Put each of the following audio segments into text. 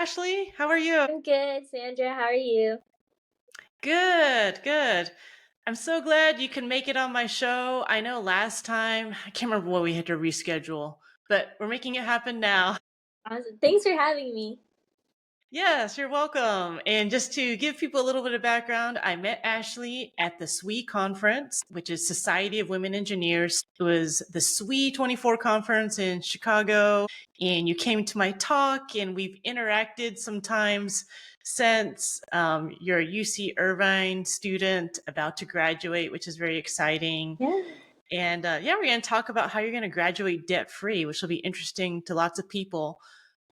Ashley, how are you? I'm good, Sandra. How are you? Good, good. I'm so glad you can make it on my show. I know last time, I can't remember what we had to reschedule, but we're making it happen now. Awesome. Thanks for having me. Yes, you're welcome. And just to give people a little bit of background, I met Ashley at the SWE Conference, which is Society of Women Engineers. It was the SWE 24 conference in Chicago, and you came to my talk, and we've interacted sometimes since. You're a UC Irvine student about to graduate, which is very exciting. Yeah. And yeah, we're going to talk about how you're going to graduate debt free, which will be interesting to lots of people.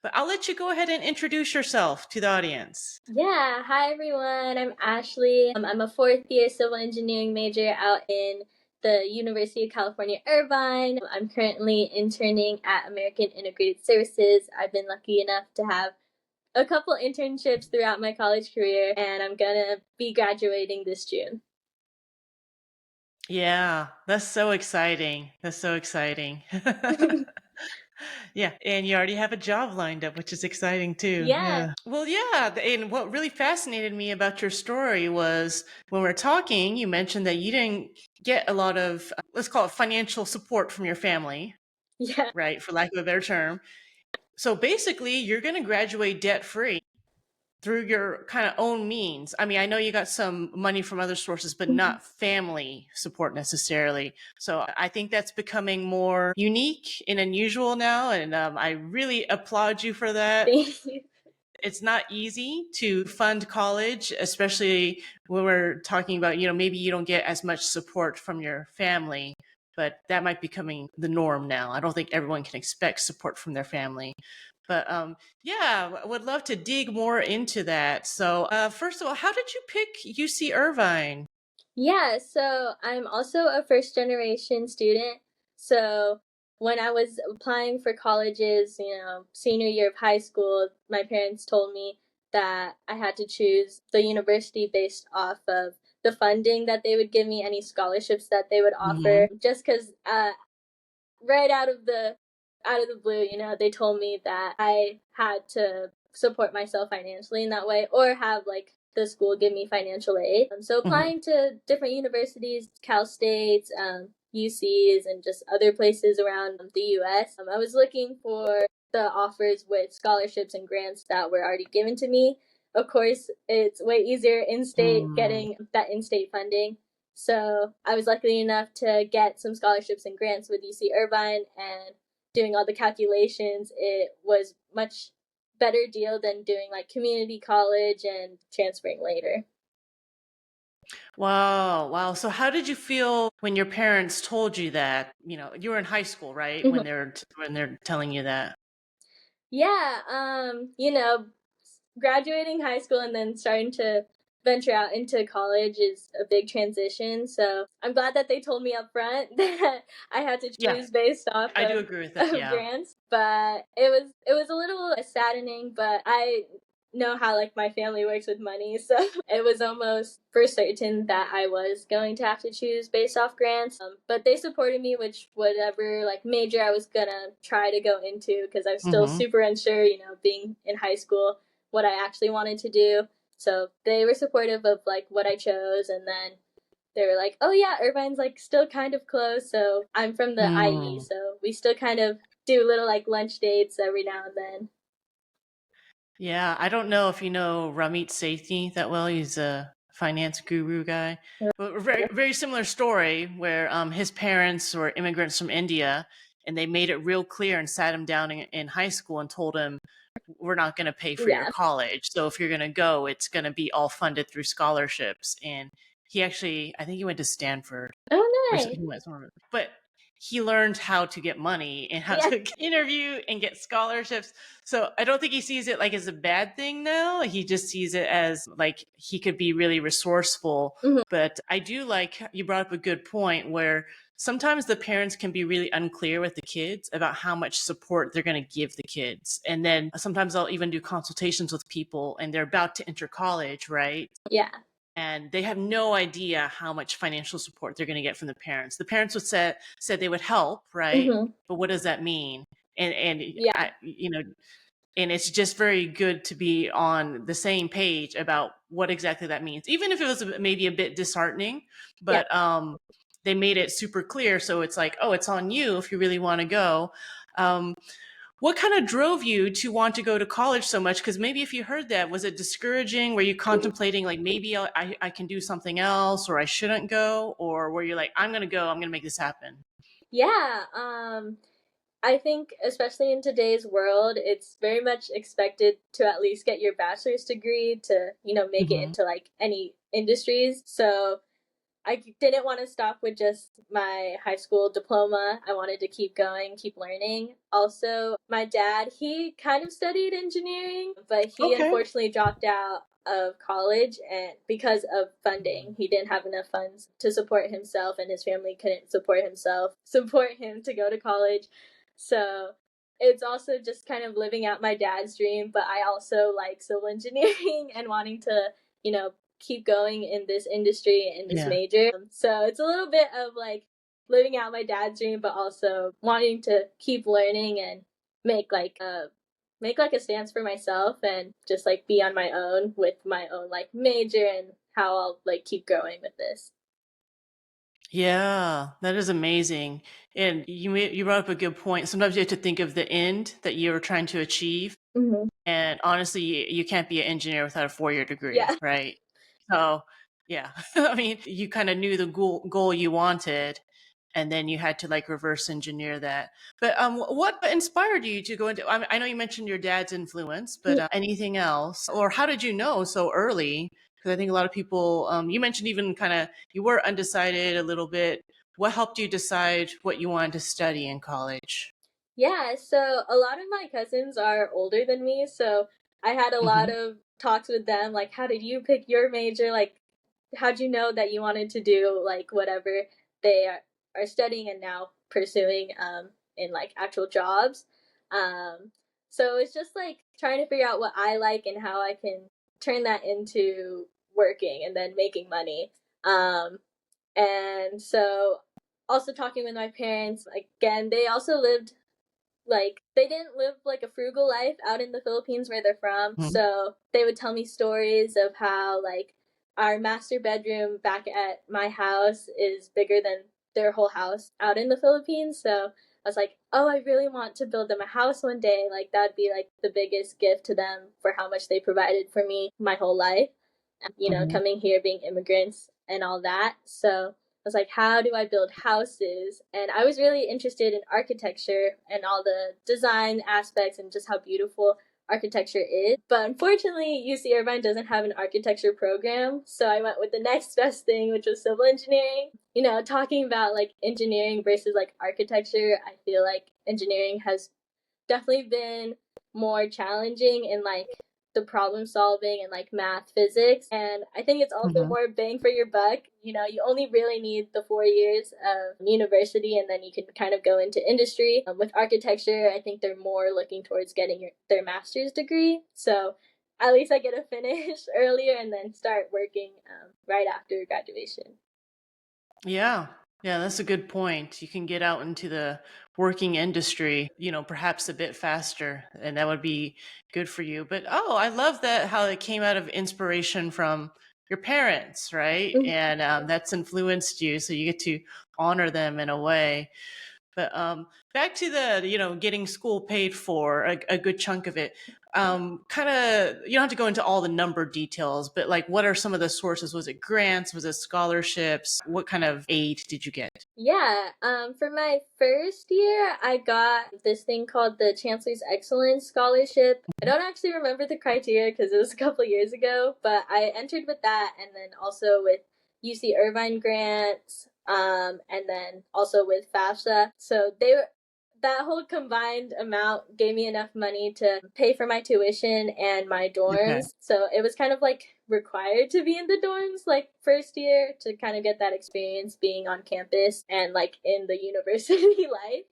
But I'll let you go ahead and introduce yourself to the audience. Yeah. Hi, everyone. I'm Ashley. I'm a fourth year civil engineering major out in the University of California, Irvine. I'm currently interning at American Integrated Services. I've been lucky enough to have a couple internships throughout my college career, and I'm going to be graduating this June. Yeah, that's so exciting. That's so exciting. Yeah, and you already have a job lined up, which is exciting too. Yeah. Yeah. Well, yeah, and what really fascinated me about your story was when we are talking, you mentioned that you didn't get a lot of, let's call it financial support from your family, Yeah. right? For lack of a better term. So basically, you're going to graduate debt free through your kind of own means. I mean, I know you got some money from other sources, but not family support necessarily. So I think that's becoming more unique and unusual now. And I really applaud you for that. Thank you. It's not easy to fund college, especially when we're talking about, maybe you don't get as much support from your family, but that might be becoming the norm now. I don't think everyone can expect support from their family. But yeah, I would love to dig more into that. So, first of all, how did you pick UC Irvine? Yeah, so I'm also a first generation student. So when I was applying for colleges, senior year of high school, my parents told me that I had to choose the university based off of the funding that they would give me, any scholarships that they would Hmm. offer, just because right out of the blue, they told me that I had to support myself financially in that way or have like the school give me financial aid. So Hmm. applying to different universities, Cal States, UCs, and just other places around the US, I was looking for the offers with scholarships and grants that were already given to me. Of course, it's way easier in state Mm. getting that in state funding. So I was lucky enough to get some scholarships and grants with UC Irvine, and doing all the calculations, it was much better deal than doing like community college and transferring later. Wow, wow. So, how did you feel when your parents told you that? You were in high school, right? Mhm. When they're telling you that. Yeah, graduating high school and then starting to venture out into college is a big transition. So I'm glad that they told me up front that I had to Yeah, choose based off I do agree with that. of Yeah. grants. But it was a little saddening, but I know how like my family works with money, so it was almost for certain that I was going to have to choose based off grants. But they supported me, which whatever like major I was gonna try to go into, because I was still Hmm. super unsure, being in high school, what I actually wanted to do. So they were supportive of like what I chose, and then they were like, "Oh yeah, Irvine's like still kind of close." So I'm from the IE, Mm. so we still kind of do little like lunch dates every now and then. Yeah, I don't know if you know Ramit Sethi that well. He's a finance guru guy. But a very, very similar story where his parents were immigrants from India, and they made it real clear and sat him down in high school and told him, "We're not going to pay for your Yeah. college. So if you're going to go, it's going to be all funded through scholarships." And he actually, I think he went to Stanford Oh, or nice. something, but he learned how to get money and how Yeah. to interview and get scholarships. So I don't think he sees it like as a bad thing now. He just sees it as like he could be really resourceful. Mhm. But I do like you brought up a good point where sometimes the parents can be really unclear with the kids about how much support they're going to give the kids. And then sometimes I'll even do consultations with people and they're about to enter college, right? Yeah. And they have no idea how much financial support they're going to get from the parents. The parents would said they would help, right? Mhm. But what does that mean? And Yeah. I, And it's just very good to be on the same page about what exactly that means, even if it was maybe a bit disheartening. But they made it super clear. So it's like, oh, it's on you if you really want to go. What kind of drove you to want to go to college so much? Because maybe if you heard that, was it discouraging? Were you contemplating like maybe I can do something else, or I shouldn't go? Or were you like, I'm going to go, I'm going to make this happen? Yeah, I think especially in today's world, it's very much expected to at least get your bachelor's degree to, make it Mm-hmm. into like any industries. So I didn't want to stop with just my high school diploma. I wanted to keep going, keep learning. Also, my dad, he kind of studied engineering, but he Okay. unfortunately dropped out of college and because of funding. He didn't have enough funds to support himself and his family couldn't support him to go to college. So, it's also just kind of living out my dad's dream, but I also like civil engineering and wanting to, you know, keep going in this industry, in this Yeah. major. So it's a little bit of like living out my dad's dream, but also wanting to keep learning and make like a stance for myself and just like be on my own with my own like major and how I'll like keep growing with this. Yeah, that is amazing. And you brought up a good point. Sometimes you have to think of the end that you're trying to achieve. Mm-hmm. And honestly, you can't be an engineer without a 4-year degree, Yeah. right? So, yeah. I mean, you kind of knew the goal you wanted, and then you had to like reverse engineer that. But what inspired you to go into? I know you mentioned your dad's influence, but anything else, or how did you know so early? Because I think a lot of people. You mentioned even kind of you were undecided a little bit. What helped you decide what you wanted to study in college? Yeah, so a lot of my cousins are older than me, so I had a lot Hmm. of talks with them like how did you pick your major? Like how'd you know that you wanted to do like whatever they are studying and now pursuing in like actual jobs? Um so it's just like trying to figure out what I like and how I can turn that into working and then making money. Um and so also talking with my parents again, they also lived like they didn't live like a frugal life out in the Philippines where they're from. So they would tell me stories of how like our master bedroom back at my house is bigger than their whole house out in the Philippines. So I was like, oh, I really want to build them a house one day. Like that'd be like the biggest gift to them for how much they provided for me my whole life. Hmm. Coming here, being immigrants and all that. So I was like, how do I build houses? And I was really interested in architecture and all the design aspects and just how beautiful architecture is. But unfortunately, UC Irvine doesn't have an architecture program. So I went with the next best thing, which was civil engineering. Talking about like engineering versus like architecture, I feel like engineering has definitely been more challenging in like the problem solving and like math physics, and I think it's also Hmm. more bang for your buck. You only really need the 4 years of university and then you can kind of go into industry. With architecture, I think they're more looking towards getting their master's degree, so at least I get to finish earlier and then start working right after graduation. Yeah. Yeah, that's a good point. You can get out into the working industry, perhaps a bit faster, and that would be good for you. But oh, I love that how it came out of inspiration from your parents, right? Mhm. And that's influenced you, so you get to honor them in a way. But back to the, getting school paid for a good chunk of it. Kind of, you don't have to go into all the number details, but like, what are some of the sources? Was it grants? Was it scholarships? What kind of aid did you get? Yeah, for my first year, I got this thing called the Chancellor's Excellence Scholarship. I don't actually remember the criteria because it was a couple years ago, but I entered with that and then also with UC Irvine grants, and then also with FAFSA. So that whole combined amount gave me enough money to pay for my tuition and my Okay. dorms. So it was kind of like required to be in the dorms like first year to kind of get that experience being on campus and like in the university life.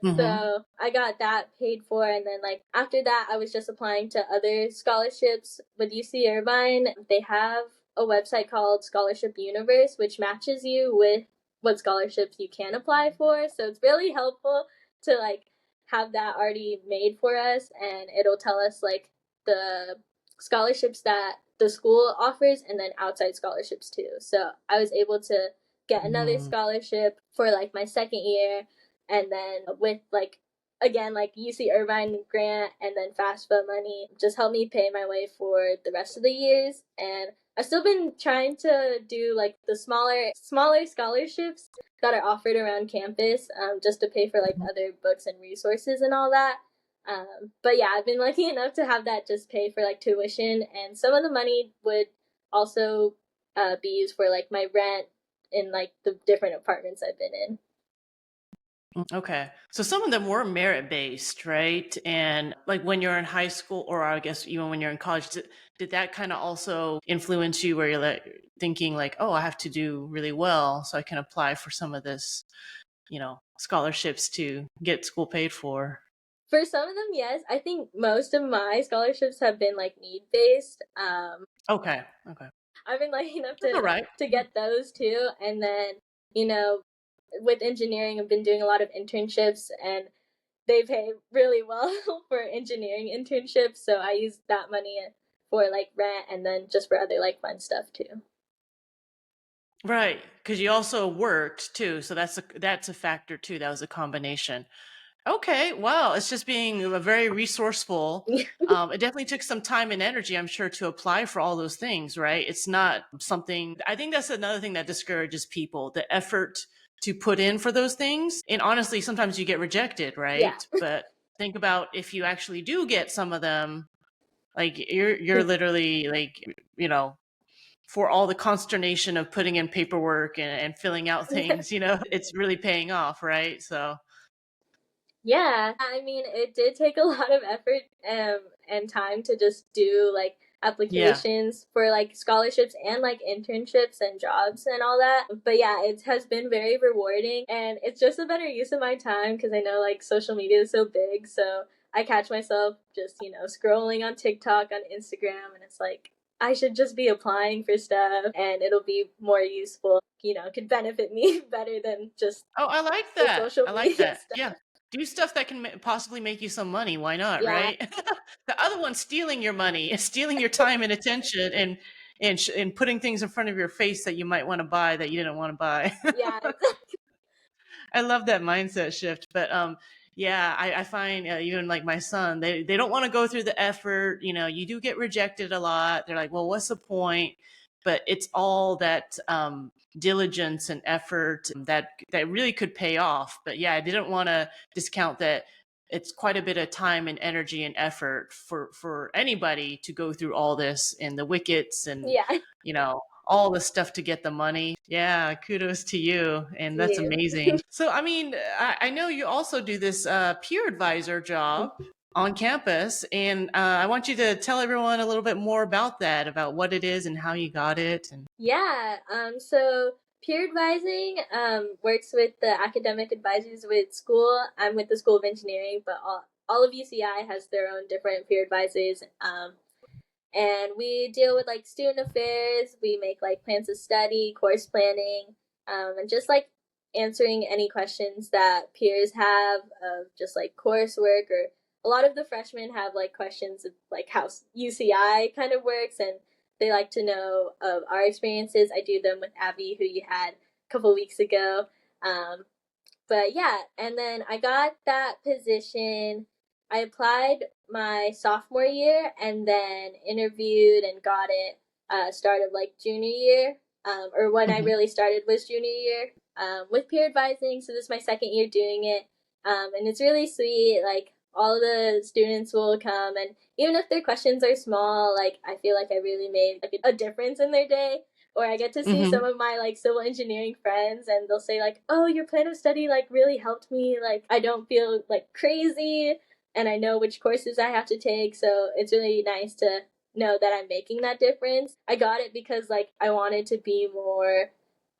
Mm-hmm. So I got that paid for, and then like after that, I was just applying to other scholarships with UC Irvine. They have a website called Scholarship Universe, which matches you with what scholarships you can apply for. So it's really helpful to like have that already made for us, and it'll tell us like the scholarships that the school offers and then outside scholarships too. So I was able to get another scholarship for like my second year, and then with like again like UC Irvine grant and then FAFSA money just helped me pay my way for the rest of the years. And I've still been trying to do like the smaller scholarships that are offered around campus, just to pay for like other books and resources and all that. But yeah, I've been lucky enough to have that just pay for like tuition, and some of the money would also be used for like my rent in like the different apartments I've been in. Okay. So some of them were merit based, right? And like when you're in high school, or I guess even when you're in college, did that kind of also influence you where you're like thinking like, oh, I have to do really well so I can apply for some of this, scholarships to get school paid for? For some of them, yes. I think most of my scholarships have been like need based. Okay. Okay. I've been lucky enough That's all right. to get those too. And then, you know, with engineering, I've been doing a lot of internships, and they pay really well for engineering internships. So I use that money for like rent and then just for other like fun stuff too. Right. Because you also worked too. So that's a factor too. That was a combination. Okay, wow. It's just being very resourceful. It definitely took some time and energy, I'm sure, to apply for all those things, right? It's not something, I think that's another thing that discourages people, the effort to put in for those things. And honestly, sometimes you get rejected, right? Yeah. But think about if you actually do get some of them, like you're literally like, for all the consternation of putting in paperwork and filling out things, it's really paying off, right? So Yeah, I mean, it did take a lot of effort and time to just do like yeah. applications for like scholarships and like internships and jobs and all that. But yeah, it has been very rewarding, and it's just a better use of my time because I know like social media is so big. So I catch myself just, scrolling on TikTok, on Instagram, and it's like, I should just be applying for stuff and it'll be more useful, could benefit me better than just Oh, I like the that. social I like media that. stuff. Yeah. Do stuff that can possibly make you some money. Why not, Yeah, right? The other one's stealing your money, stealing your time and attention, and putting things in front of your face that you might want to buy that you didn't want to buy. yeah, I love that mindset shift. But yeah, I find even like my son, they don't want to go through the effort. You do get rejected a lot. They're like, well, what's the point? But it's all that diligence and effort that really could pay off. But yeah, I didn't want to discount that it's quite a bit of time and energy and effort for anybody to go through all this and the wickets and yeah. all the stuff to get the money. Yeah, kudos to you. And that's You. amazing. So, I mean, I know you also do this peer advisor job on campus. And I want you to tell everyone a little bit more about that, about what it is and how you got it. And Yeah. So peer advising works with the academic advisors with school. I'm with the School of Engineering, but all of UCI has their own different peer advisors. And we deal with like student affairs. We make like plans of study, course planning, and just like answering any questions that peers have of just like coursework, or a lot of the freshmen have like questions of like how UCI kind of works, and they like to know of our experiences. I do them with Abby, who you had a couple weeks ago. Um, but yeah, and then I got that position. I applied my sophomore year and then interviewed and got it start of like junior year. Or when I really started was junior year, with peer advising. So this is my second year doing it. And it's really sweet. Like all the students will come, and even if their questions are small, like I feel like I really made like a difference in their day. Or I get to see some of my like civil engineering friends, and they'll say like, oh, your plan of study like really helped me. Like I don't feel like crazy, and I know which courses I have to take. So it's really nice to know that I'm making that difference. I got it because like I wanted to be more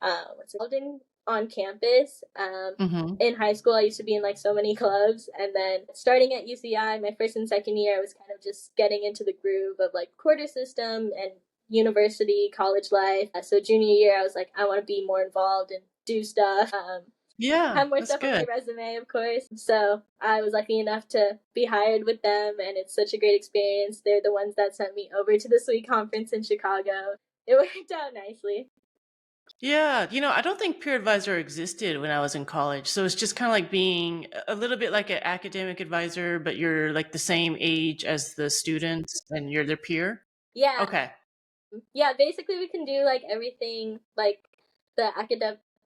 involved on campus. In high school, I used to be in like so many clubs, and then starting at UCI, my first and second year, I was kind of just getting into the groove of like quarter system and university, college life. So junior year, I was like, I want to be more involved and do stuff. Yeah, have more that's stuff on my good. resume, of course. So I was lucky enough to be hired with them, and it's such a great experience. They're the ones that sent me over to the SWE conference in Chicago. It worked out nicely. Yeah, I don't think peer advisor existed when I was in college. So it's just kind of like being a little bit like an academic advisor, but you're like the same age as the students and you're their peer. Yeah, Okay. yeah. Basically, we can do like everything like the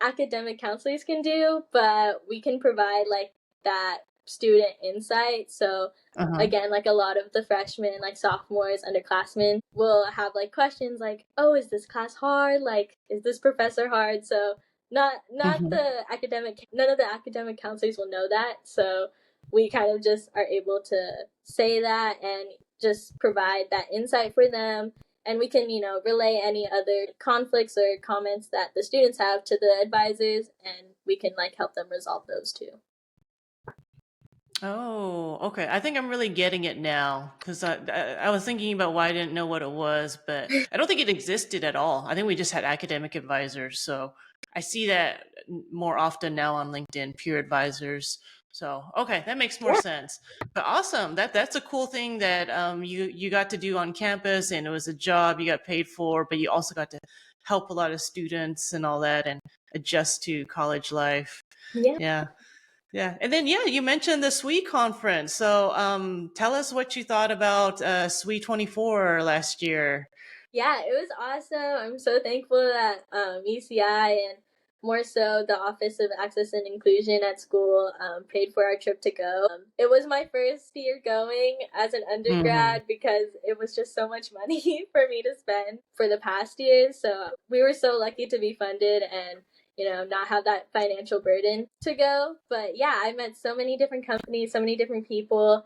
academic counselors can do, but we can provide like that student insight. So Uh-huh. again, like a lot of the freshmen, like sophomores, underclassmen will have like questions like, "Oh, is this class hard? Like, is this professor hard?" So not Hmm. the academic none of the academic counselors will know that. So we kind of just are able to say that and just provide that insight for them, and we can relay any other conflicts or comments that the students have to the advisors, and we can like help them resolve those too. Oh, okay. I think I'm really getting it now because I was thinking about why I didn't know what it was, but I don't think it existed at all. I think we just had academic advisors. So I see that more often now on LinkedIn, peer advisors. So okay, that makes more Yeah. sense. But awesome. That's a cool thing that you got to do on campus, and it was a job you got paid for, but you also got to help a lot of students and all that and adjust to college life. Yeah. Yeah. Yeah. And then, yeah, you mentioned the SWE conference. So tell us what you thought about SWE 24 last year. Yeah, it was awesome. I'm so thankful that UCI and more so the Office of Access and Inclusion at school paid for our trip to go. It was my first year going as an Hmm. undergrad because it was just so much money for me to spend for the past years. So we were so lucky to be funded and not have that financial burden to go. But yeah, I met so many different companies, so many different people.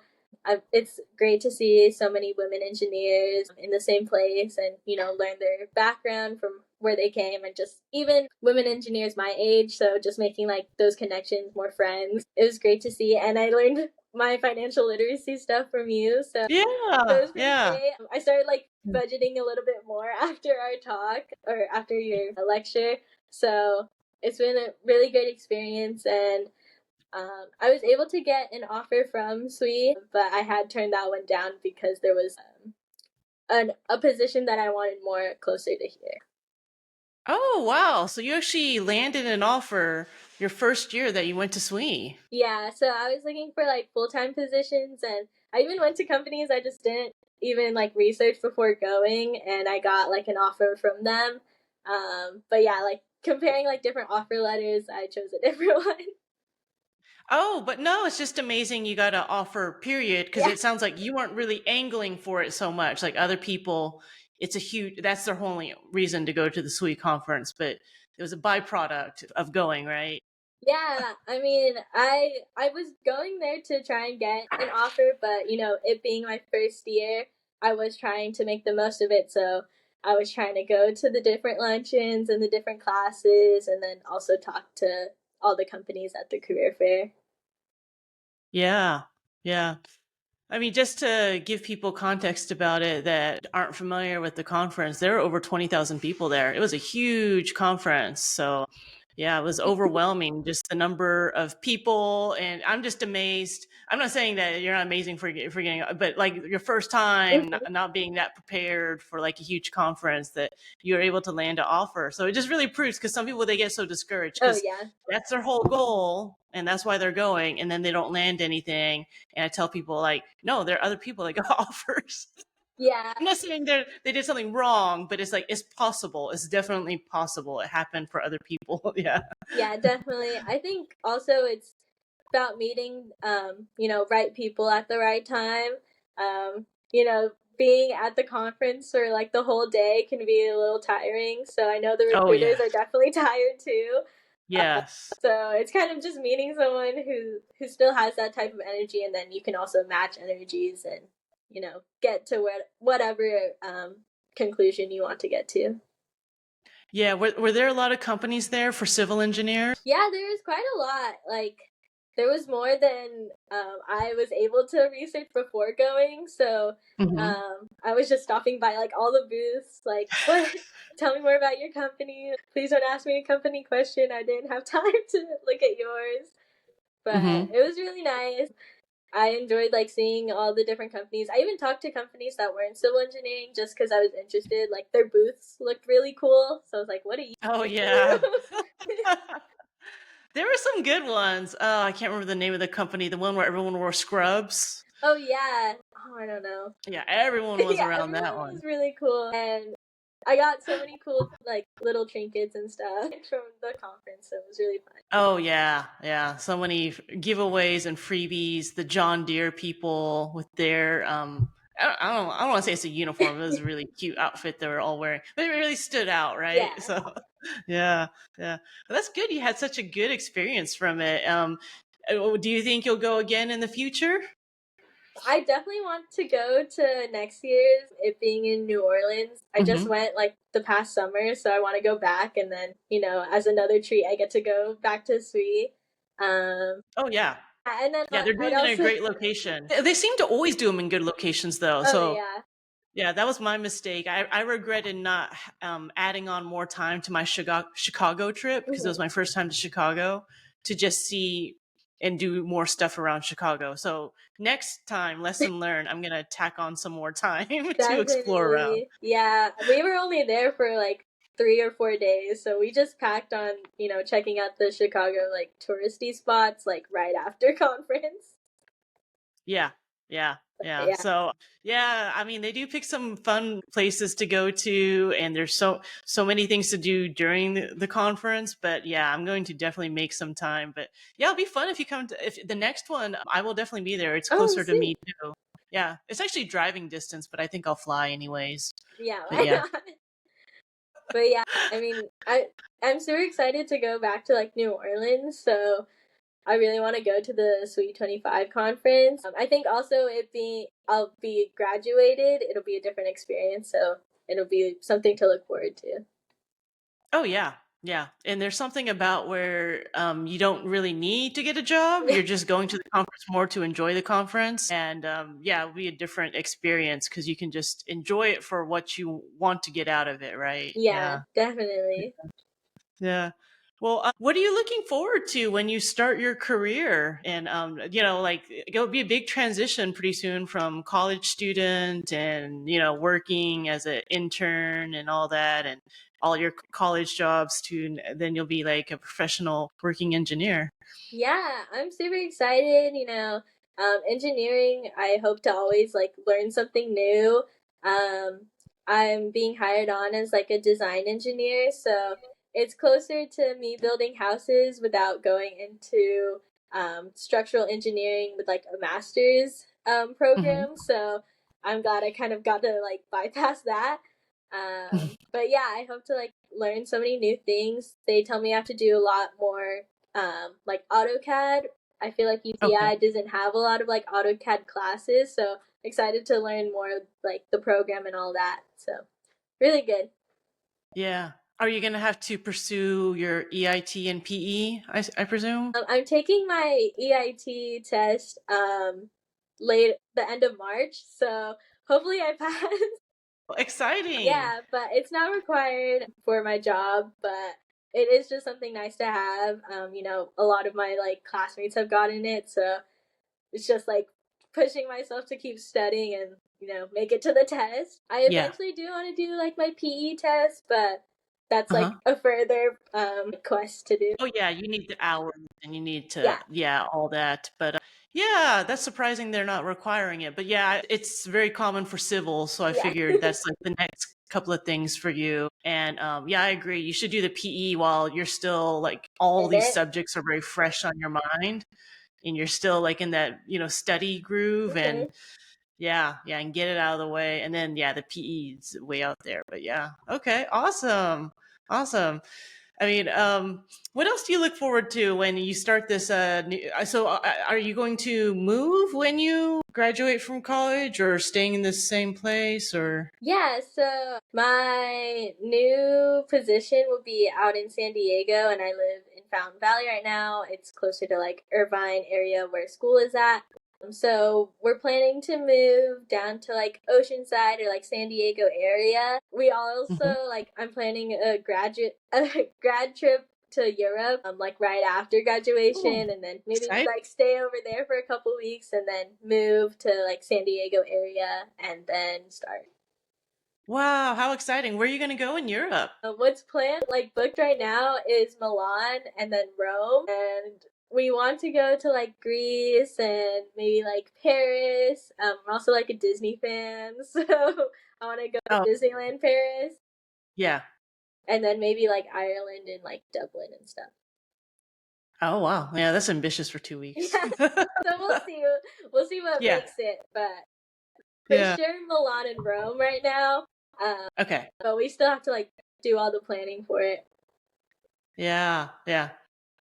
It's great to see so many women engineers in the same place and learn their background from where they came, and just even women engineers my age, so just making like those connections, more friends. It was great to see, and I learned my financial literacy stuff from you, so it Yeah. was pretty Yeah. great. I started like budgeting a little bit more after our talk or after your lecture, so it's been a really great experience. And I was able to get an offer from SWE, but I had turned that one down because there was a position that I wanted more closer to here. Oh, wow. So you actually landed an offer your first year that you went to SWE. Yeah, so I was looking for like full time positions, and I even went to companies I just didn't even like research before going, and I got like an offer from them. But yeah, like comparing like different offer letters, I chose a different one. Oh, but no, it's just amazing you got an offer, period, because Yeah. it sounds like you weren't really angling for it so much. Like other people, that's their only reason to go to the SWE conference, but it was a byproduct of going, right? Yeah, I mean, I was going there to try and get an offer, but it being my first year, I was trying to make the most of it. So I was trying to go to the different luncheons and the different classes, and then also talk to all the companies at the career fair. Yeah. Yeah. I mean, just to give people context about it that aren't familiar with the conference, there were over 20,000 people there. It was a huge conference. So, yeah, it was overwhelming, just the number of people. And I'm just amazed. I'm not saying that you're not amazing for getting, but like your first time Mhm. not being that prepared for like a huge conference that you're able to land an offer. So it just really proves because some people, they get so discouraged Oh because yeah, that's their whole goal and that's why they're going. And then they don't land anything, and I tell people like, no, there are other people that got offers. yeah, I'm not saying they did something wrong, but it's like it's possible. It's definitely possible. It happened for other people. Yeah. yeah, definitely. I think also it's about meeting right people at the right time. Being at the conference for like the whole day can be a little tiring, so I know the Oh recruiters yeah. are definitely tired too. Yes. So it's kind of just meeting someone who still has that type of energy, and then you can also match energies and get to whatever conclusion you want to get to. Yeah. Were there a lot of companies there for civil engineers? Yeah, there's quite a lot. Like there was more than I was able to research before going. So Mhm. I was just stopping by like all the booths, like, what? Tell me more about your company. Please don't ask me a company question. I didn't have time to look at yours. But Mhm. it was really nice. I enjoyed like seeing all the different companies. I even talked to companies that weren't civil engineering just because I was interested. Like their booths looked really cool. So I was like, what do you Oh, do? yeah. There were some good ones. Oh, I can't remember the name of the company, the one where everyone wore scrubs. Oh yeah. Oh, I don't know. Yeah, everyone was Yeah, around that everyone one. was really cool, and I got so many cool like little trinkets and stuff from the conference. So it was really fun. Oh, yeah, yeah. So many giveaways and freebies. The John Deere people with their I don't want to say it's a uniform. It was a really cute outfit they were all wearing, but it really stood out, right? Yeah. So, yeah, yeah. Well, that's good. You had such a good experience from it. Do you think you'll go again in the future? I definitely want to go to next year's, it being in New Orleans. I just Hmm. went like the past summer, so I want to go back, and then as another treat, I get to go back to SWE. Um, Oh, yeah. and then Yeah, they're I'd doing it in a also, great location. They seem to always do them in good locations, though. oh So, yeah, yeah, that was my mistake. I regretted not adding on more time to my Chicago trip because it was mhm. my first time to Chicago to just see and do more stuff around Chicago. So next time, lesson learned, I'm gonna tack on some more time to explore around. Definitely. Yeah, we were only there for like 3 or 4 days, so we just packed on, checking out the Chicago like touristy spots like right after conference. Yeah, yeah, yeah. Yeah. So yeah, I mean, they do pick some fun places to go to, and there's so many things to do during the conference. But yeah, I'm going to definitely make some time. But yeah, it'll be fun if you come to if the next one. I will definitely be there. It's Oh, closer to sweet. me too. Yeah, it's actually driving distance, but I think I'll fly anyways. Yeah, But why yeah. not? But yeah, I mean, I'm super excited to go back to like New Orleans, so I really want to go to the Sweet 25 conference. I think also I'll be graduated, it'll be a different experience, so it'll be something to look forward to. Oh yeah, yeah. And there's something about where you don't really need to get a job. You're just going to the conference more to enjoy the conference, and yeah, it'll be a different experience because you can just enjoy it for what you want to get out of it, right? Yeah, Yeah, definitely. yeah. Well, what are you looking forward to when you start your career? And like it'll be a big transition pretty soon from college student and working as an intern and all that, and all your college jobs to then you'll be like a professional working engineer. Yeah, I'm super excited. Engineering, I hope to always like learn something new. Um, I'm being hired on as like a design engineer, so it's closer to me building houses without going into structural engineering with like a master's Hmm. program. So I'm glad I kind of got to like bypass that. But yeah, I hope to like learn so many new things. They tell me I have to do a lot more like AutoCAD. I feel like Okay. UCI doesn't have a lot of like AutoCAD classes, so excited to learn more like the program and all that. So really good. Yeah. Are you going to have to pursue your EIT and PE, I presume? I'm taking my EIT test late the end of March, so hopefully I pass. Exciting. Yeah, but it's not required for my job, but it is just something nice to have. A lot of my like classmates have gotten it, so it's just like pushing myself to keep studying and make it to the test. I Yeah. eventually do want to do like my PE test, but that's like Uh-huh. a further quest to do. Oh yeah, you need the hours and you need to, Yeah, yeah, all that. But yeah, that's surprising they're not requiring it. But yeah, it's very common for civil, so I yeah, figured that's like the next couple of things for you. And yeah, I agree. You should do the PE while you're still like all in these it. subjects are very fresh on your mind and you're still like in that, study groove and Hmm. yeah, yeah, and get it out of the way. And then yeah, the PE is way out there. But yeah. Okay, awesome. Awesome. I mean, what else do you look forward to when you start this? Are you going to move when you graduate from college, or staying in the same place, or? Yeah, so my new position will be out in San Diego, and I live in Fountain Valley right now. It's closer to like Irvine area where school is at. So we're planning to move down to like Oceanside or like San Diego area. We Mhm. also like I'm planning a grad trip to Europe like right after Oh, graduation, and then maybe exciting. like stay over there for a couple weeks and then move to like San Diego area and then start. Wow, how exciting. Where are you going to go in Europe? What's planned, like booked right now, is Milan and then Rome. And we want to go to like Greece and maybe like Paris. I'm also like a Disney fan, so I want to go Oh, to Disneyland Paris yeah. and then maybe like Ireland and like Dublin and stuff. Oh, wow. Yeah, that's ambitious for 2 weeks. Yeah, so we'll see. We'll see what Yeah. makes it, but for Yeah. sure Milan and Rome right now. Okay. But we still have to like do all the planning for it. Yeah. Yeah.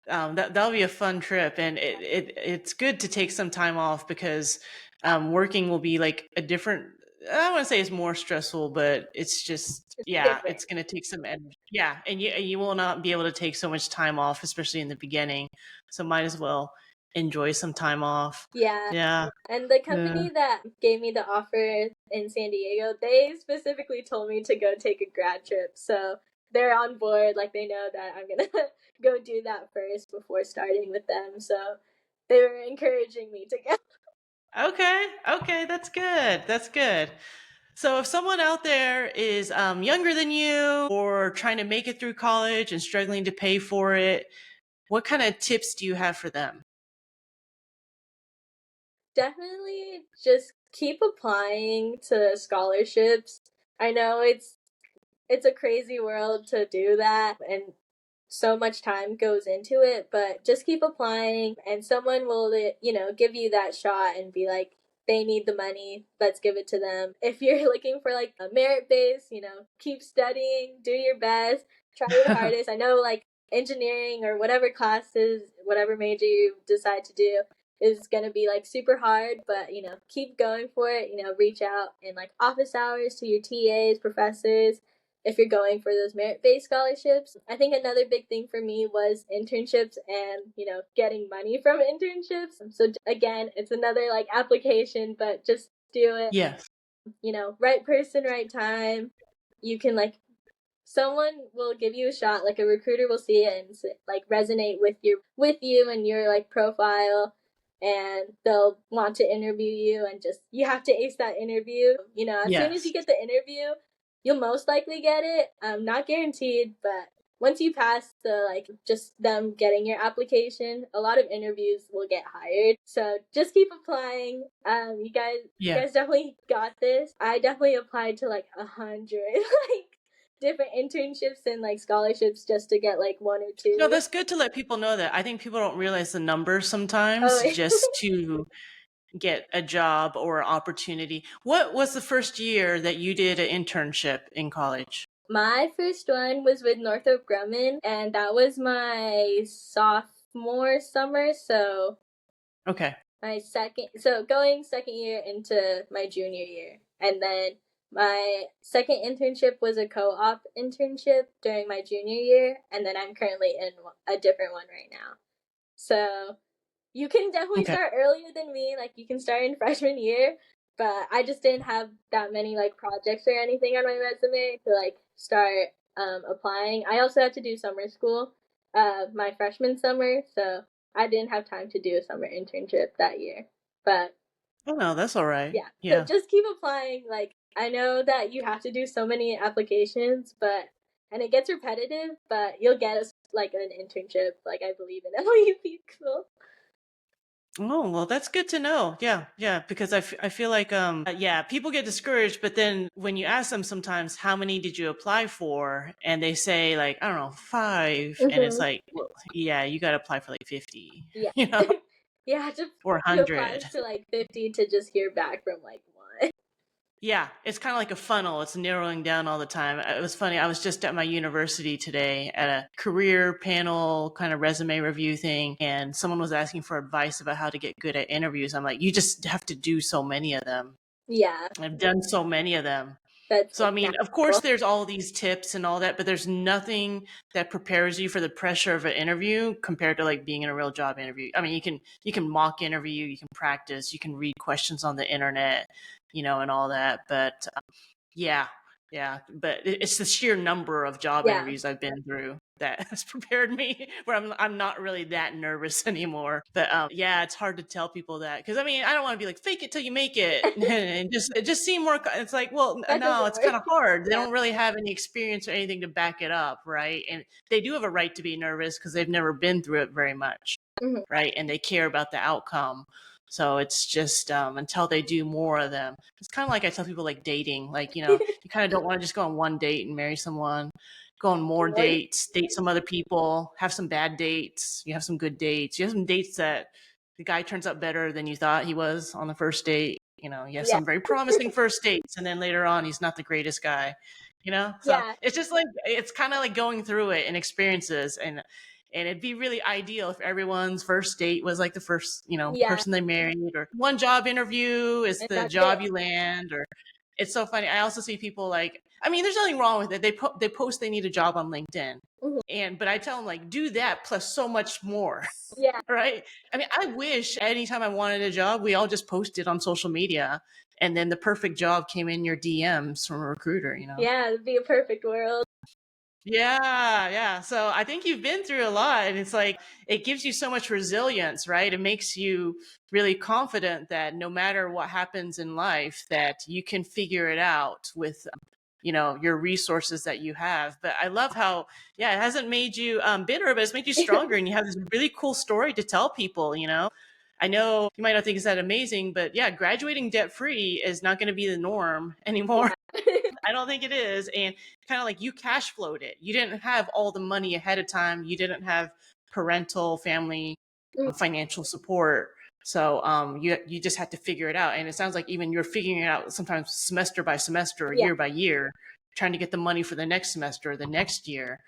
That'll be a fun trip, and it's good to take some time off because working will be like a different. I don't want to say it's more stressful, but it's just It's yeah, different. it's going to take some energy. Yeah, and you will not be able to take so much time off, especially in the beginning. So might as well enjoy some time off. Yeah. Yeah. And the Yeah. company that gave me the offer in San Diego, they specifically told me to go take a grad trip. So they're on board. Like they know that I'm going to go do that first before starting with them. So they were encouraging me to go. Okay. Okay. That's good. That's good. So if someone out there is younger than you or trying to make it through college and struggling to pay for it, what kind of tips do you have for them? Definitely just keep applying to scholarships. I know it's a crazy world to do that and so much time goes into it, but just keep applying and someone will, give you that shot and be like, they need the money, let's give it to them. If you're looking for like a merit base, keep studying, do your best, try your hardest. I know like engineering or whatever classes, whatever major you decide to do is going to be like super hard, but keep going for it. Reach out in like office hours to your TAs, professors, if you're going for those merit-based scholarships. I think another big thing for me was internships and, getting money from internships. So again, it's another like application, but just do it. Yes. Right person, right time. You can like someone will give you a shot, like a recruiter will see it and like resonate with you and your like profile, and they'll want to interview you, and just you have to ace that interview. As soon as Yes. you get the interview, you'll most likely get it. Not guaranteed, but once you pass the like just them getting your application, a lot of interviews will get hired. So just keep applying. You Yeah. guys definitely got this. I definitely applied to like 100 like different internships and like scholarships just to get like one or No, two. that's good to let people know that. I think people don't realize the numbers sometimes Oh, just to get a job or opportunity. What was the first year that you did an internship in college? my first one was with Northrop Grumman, and that was my sophomore summer. So Okay. going second year into my junior year, and then my second internship was a co-op internship during my junior year, and then I'm currently in a different one right now. So you can definitely Okay. start earlier than me. Like you can start in freshman year, but I just didn't have that many like projects or anything on my resume to like start applying. I also had to do summer school, my freshman summer, so I didn't have time to do a summer internship that year. But Oh no, that's all right. yeah, so Yeah. just keep applying. Like I know that you have to do so many applications, but and it gets repetitive, but you'll get like an internship. Like I believe in LUP school. Oh, well, that's good to know. Yeah, yeah, because I feel like yeah, people get discouraged, but then when you ask them sometimes how many did you apply for, and they say like, I don't know, 5, and it's Mm-hmm. like, well, yeah, you got to apply for like 50, Yeah. you know, Yeah, to or to apply 100. to like 50 to just hear back from like one. Yeah, it's kind of like a funnel. It's narrowing down all the time. It was funny. I was just at my university today at a career panel kind of resume review thing, and someone was asking for advice about how to get good at interviews. I'm like, you just have to do so many of them. Yeah, I've done so many of them. that's So, I like mean, of course, natural. there's all these tips and all that, but there's nothing that prepares you for the pressure of an interview compared to like being in a real job interview. I mean, you can mock interview, you can practice, you can read questions on the internet, and all that. But yeah, yeah. But it's the sheer number of job Yeah. interviews I've been through that has prepared me where I'm not really that nervous anymore. But yeah, it's hard to tell people that because I mean I don't want to be like fake it till you make it and just seem more. It's like well That no, doesn't it's work. kind of hard. They Yeah. don't really have any experience or anything to back it up, right? And they do have a right to be nervous because they've never been through it very much, Mhm. right? And they care about the outcome. So it's just until they do more of them. It's kind of like I tell people like dating, like, you kind of don't want to just go on one date and marry someone. Go on more More. dates, date some other people, have some bad dates. You have some good dates. You have some dates that the guy turns out better than you thought he was on the first date. You have Yeah. some very promising first dates, and then later on, he's not the greatest guy. So Yeah. it's just like it's kind of like going through it and experiences, and it'd be really ideal if everyone's first date was like the first, Yeah. person they married, or one job interview is And the that's it. job you land, or it's so funny. I also see people like, I mean, there's nothing wrong with it. They post they need a job on LinkedIn, Mhm. but I tell them like, do that plus so much more, Yeah. right? I mean, I wish anytime I wanted a job, we all just posted on social media, and then the perfect job came in your DMs from a recruiter. Yeah, it'd be a perfect world. Yeah, yeah. So I think you've been through a lot, and it's like it gives you so much resilience, right? It makes you really confident that no matter what happens in life, that you can figure it out with, your resources that you have. But I love how, yeah, it hasn't made you bitter, but it's made you stronger, and you have this really cool story to tell people. I know you might not think it's that amazing, but yeah, graduating debt free is not going to be the norm anymore. Yeah. I don't think it is. And kind of like you cash flowed it. You didn't have all the money ahead of time. You didn't have parental family Mm. financial support. So you just had to figure it out. And it sounds like even you're figuring it out sometimes semester by semester or Yeah. year by year, trying to get the money for the next semester or the next year.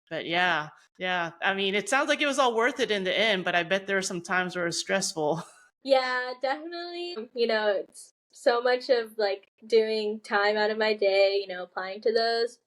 But yeah, yeah. I mean, it sounds like it was all worth it in the end, but I bet there were some times where it was stressful. Yeah, definitely. It's so much of like doing time out of my day, applying to those,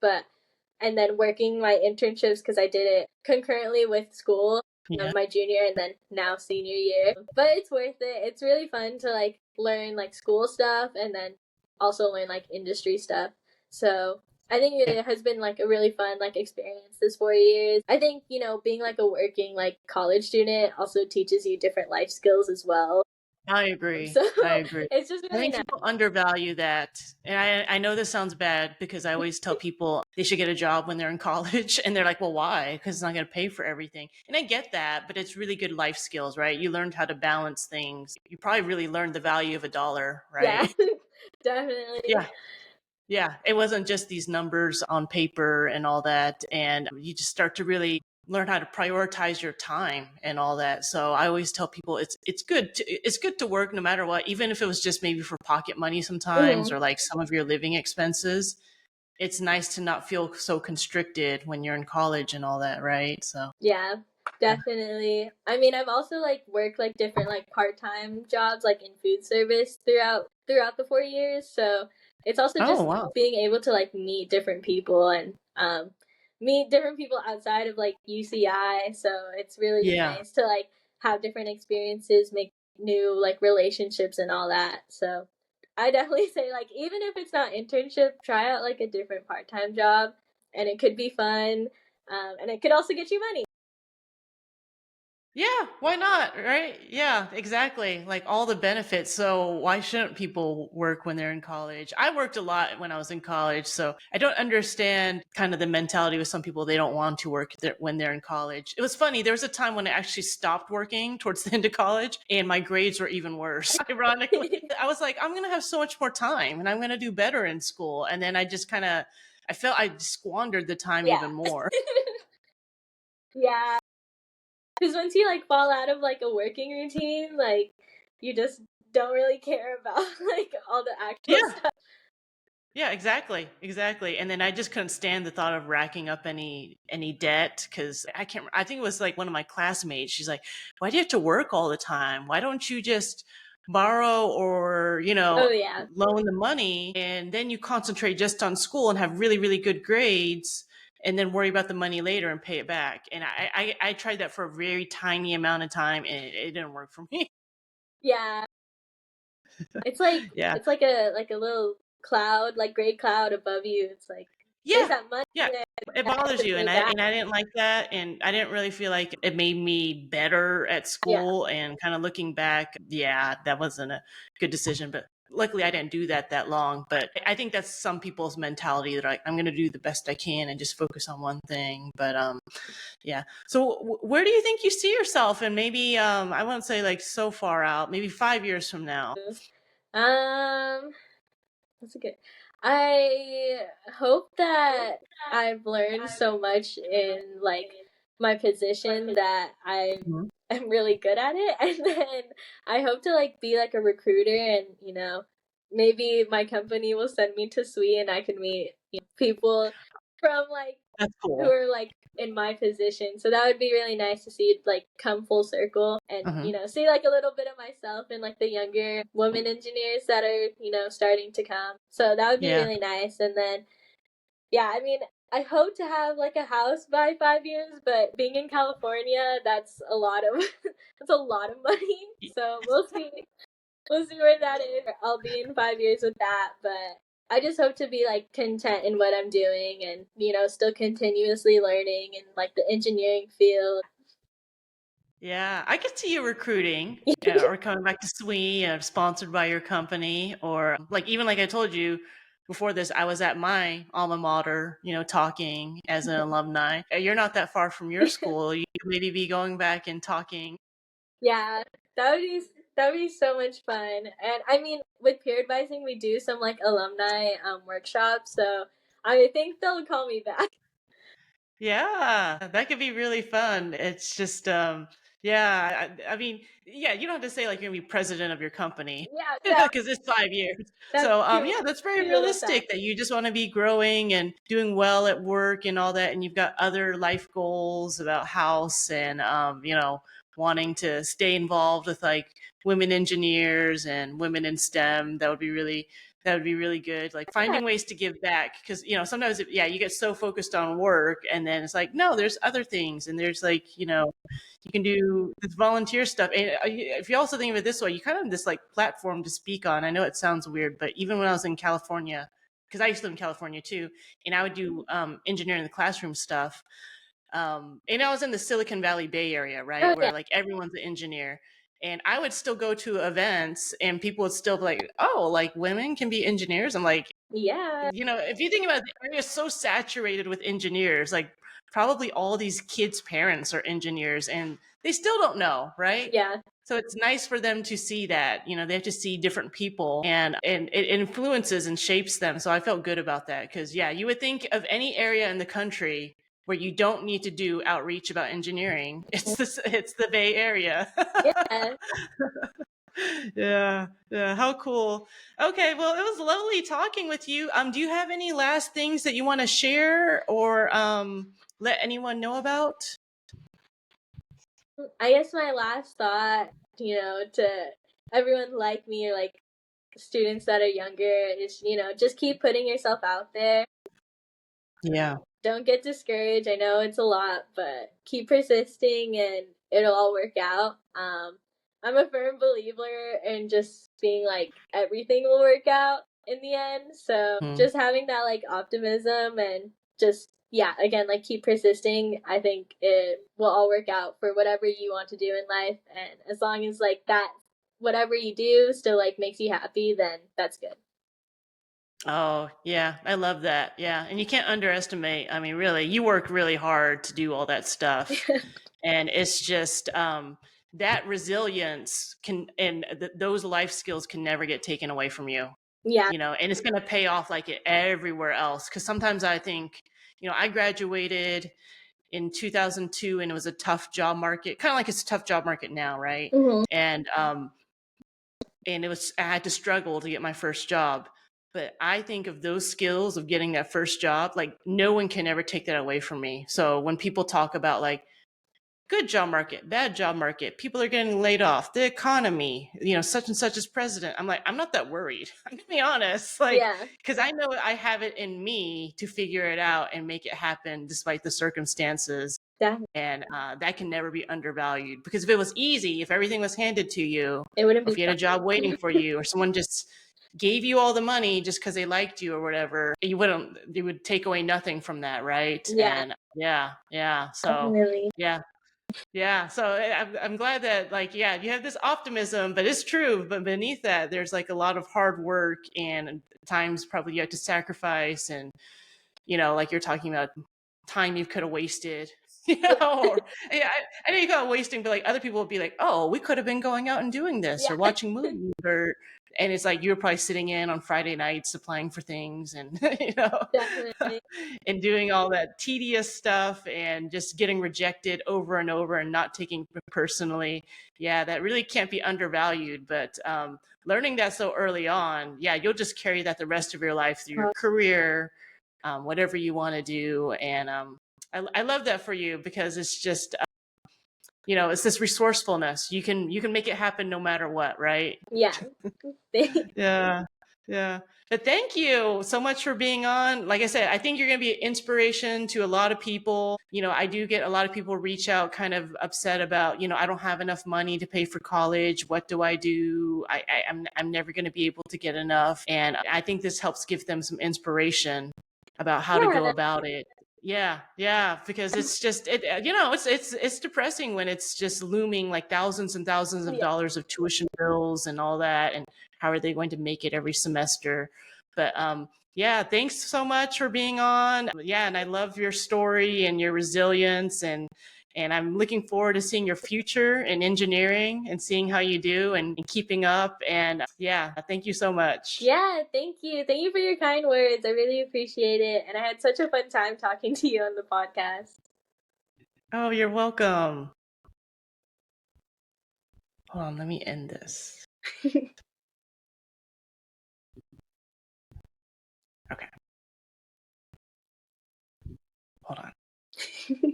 and then working my internships because I did it concurrently with school, Yeah. my junior and then now senior year. But it's worth it. It's really fun to like learn like school stuff and then also learn like industry stuff. So I think it has been like a really fun like experience this 4 years. I think, being like a working like college student also teaches you different life skills as well. I agree. So I agree. it's just I really think nice. people undervalue that. And I know this sounds bad because I always tell people they should get a job when they're in college. And they're like, well, why? Because it's not going to pay for everything. And I get that, but it's really good life skills, right? You learned how to balance things. You probably really learned the value of a dollar, Yeah, right? definitely. Yeah. Yeah, it wasn't just these numbers on paper and all that. And you just start to really learn how to prioritize your time and all that. So I always tell people it's good to work no matter what, even if it was just maybe for pocket money sometimes Hmm. or like some of your living expenses. It's nice to not feel so constricted when you're in college and all that, right? So Yeah, definitely. I mean, I've also like worked like different like part-time jobs like in food service throughout the 4 years. So it's also oh just wow. being able to like meet different people and meet different people outside of like UCI. So it's really Yeah. nice to like have different experiences, make new like relationships and all that. So I definitely say like even if it's not internship, try out like a different part-time job and it could be fun. And it could also get you money. Yeah, why not? Right? Yeah, exactly. Like all the benefits. So why shouldn't people work when they're in college? I worked a lot when I was in college, so I don't understand kind of the mentality with some people they don't want to work when they're in college. It was funny. There was a time when I actually stopped working towards the end of college and my grades were even worse. Ironically, I was like, I'm going to have so much more time and I'm going to do better in school. And then I felt I squandered the time Yeah. even more. Yeah. Because once you like fall out of like a working routine, like you just don't really care about like all the actual Yeah. stuff. Yeah, exactly. Exactly. And then I just couldn't stand the thought of racking up any debt because I think it was like one of my classmates. She's like, "Why do you have to work all the time? Why don't you just borrow or, Oh yeah. loan the money and then you concentrate just on school and have really, really good grades and then worry about the money later and pay it back." And I tried that for a very tiny amount of time and it didn't work for me. Yeah. It's like Yeah. it's like a little cloud, like gray cloud above you. It's like there's Yeah. that money Yeah. there It that I have bothers to you. pay And I back. and I didn't like that. And I didn't really feel like it made me better at Yeah. school. And kind of looking back, yeah, that wasn't a good decision. But luckily I didn't do that long. But I think that's some people's mentality that like, I'm gonna do the best I can and just focus on one thing. But yeah. So where do you think you see yourself? And maybe I won't say like so far out, maybe 5 years from now. Um, that's a good. I hope that I've learned so much in like my position that Mhm. I'm really good at it, and then I hope to like be like a recruiter, and maybe my company will send me to SWE and I can meet people from like That's who cool. are like in my position. So that would be really nice to see it like come full circle and Hmm. see like a little bit of myself and like the younger women engineers that are, starting to come. So that would be Yeah. really nice. And then yeah, I mean, I hope to have like a house by 5 years, but being in California, that's a lot of that's a lot of money. So we'll see. We'll see where that is. I'll be in 5 years with that, but I just hope to be like content in what I'm doing and still continuously learning in like the engineering field. Yeah, I could see you recruiting or coming back to SWE, sponsored by your company, or like even like I told you before this, I was at my alma mater, talking as an alumni. You're not that far from your school. You could maybe be going back and talking. Yeah, that would be that would be so much fun. And I mean, with peer advising, we do some like alumni workshops, so I think they'll call me back. Yeah, that could be really fun. It's just, yeah, I mean, yeah, you don't have to say like you're gonna be president of your company Yeah, no, because it's 5 years. that's So, too yeah, that's very too little time. realistic that you just want to be growing and doing well at work and all that, and you've got other life goals about house and, wanting to stay involved with like women engineers and women in STEM. That would be really good. Like Yeah, finding ways to give back because sometimes yeah you get so focused on work and then it's like no there's other things and there's like you can do this volunteer stuff and if you also think of it this way you kind of have this like platform to speak on. I know it sounds weird but even when I was in California because I used to live in California too and I would do engineering in the classroom stuff and I was in the Silicon Valley Bay Area, right, oh yeah, where like everyone's an engineer. And I would still go to events and people would still be like, oh, like women can be engineers. I'm like, yeah, if you think about it, the area is so saturated with engineers, like probably all these kids' parents are engineers and they still don't know, right? yeah. So it's nice for them to see that, they have to see different people and it influences and shapes them. So I felt good about that because yeah, you would think of any area in the country where you don't need to do outreach about engineering. It's the Bay Area. Yeah. Yeah, yeah, how cool. Okay, well, it was lovely talking with you. Do you have any last things that you want to share or let anyone know about? I guess my last thought, to everyone like me or like students that are younger is, just keep putting yourself out there. Yeah. Don't get discouraged. I know it's a lot, but keep persisting and it'll all work out. I'm a firm believer in just being like everything will work out in the end. So Hmm. just having that like optimism and just yeah, again, like keep persisting. I think it will all work out for whatever you want to do in life. And as long as like that whatever you do still like makes you happy, then that's good. Oh, yeah, I love that. Yeah. And you can't underestimate, I mean, really, you work really hard to do all that stuff. And it's just that resilience can and those life skills can never get taken away from you. Yeah. And it's going to pay off like it everywhere else because sometimes I think I graduated in 2002 and it was a tough job market, kind of like it's a tough job market now, right? Hmm. And it was I had to struggle to get my first job. But I think of those skills of getting that first job, like no one can ever take that away from me. So when people talk about like good job market, bad job market, people are getting laid off, the economy, such and such is president, I'm like, I'm not that worried. I'm gonna be honest, like, Yeah, because I know I have it in me to figure it out and make it happen despite the circumstances. definitely. And that can never be undervalued, because if it was easy, if everything was handed to you, It wouldn't or be if you had a job waiting fun. for you, or someone just gave you all the money just because they liked you or whatever, they would take away nothing from that, right? Yeah, And yeah, so definitely. yeah. Yeah, so I'm glad that, like, yeah, you have this optimism, but it's true. But beneath that, there's like a lot of hard work, and times probably you have to sacrifice, and like you're talking about time you could have wasted, Yeah, or yeah, I know you call it wasting, but like other people would be like, oh, we could have been going out and doing this or yeah, watching movies, and it's like you're probably sitting in on Friday nights applying for things, and definitely. and doing all that tedious stuff and just getting rejected over and over and not taking it personally. Yeah, that really can't be undervalued. But learning that so early on, yeah, you'll just carry that the rest of your life through your career, whatever you want to do. And I love that for you, because it's just, it's this resourcefulness. You can make it happen no matter what, right? Yeah. Yeah. Yeah. But thank you so much for being on. Like I said, I think you're going to be an inspiration to a lot of people. I do get a lot of people reach out kind of upset about, I don't have enough money to pay for college. What do I do? I'm never going to be able to get enough. And I think this helps give them some inspiration about how to go Yeah, about it. Yeah, because it's just it's depressing when it's just looming, like thousands and thousands of yeah, dollars of tuition bills and all that, and how are they going to make it every semester? But yeah, thanks so much for being on. Yeah, and I love your story and your resilience, and I'm looking forward to seeing your future in engineering and seeing how you do, and keeping up. And yeah, thank you so much. yeah. Thank you. Thank you for your kind words. I really appreciate it. And I had such a fun time talking to you on the podcast. Oh, you're welcome. Hold on, let me end this. Okay, hold on.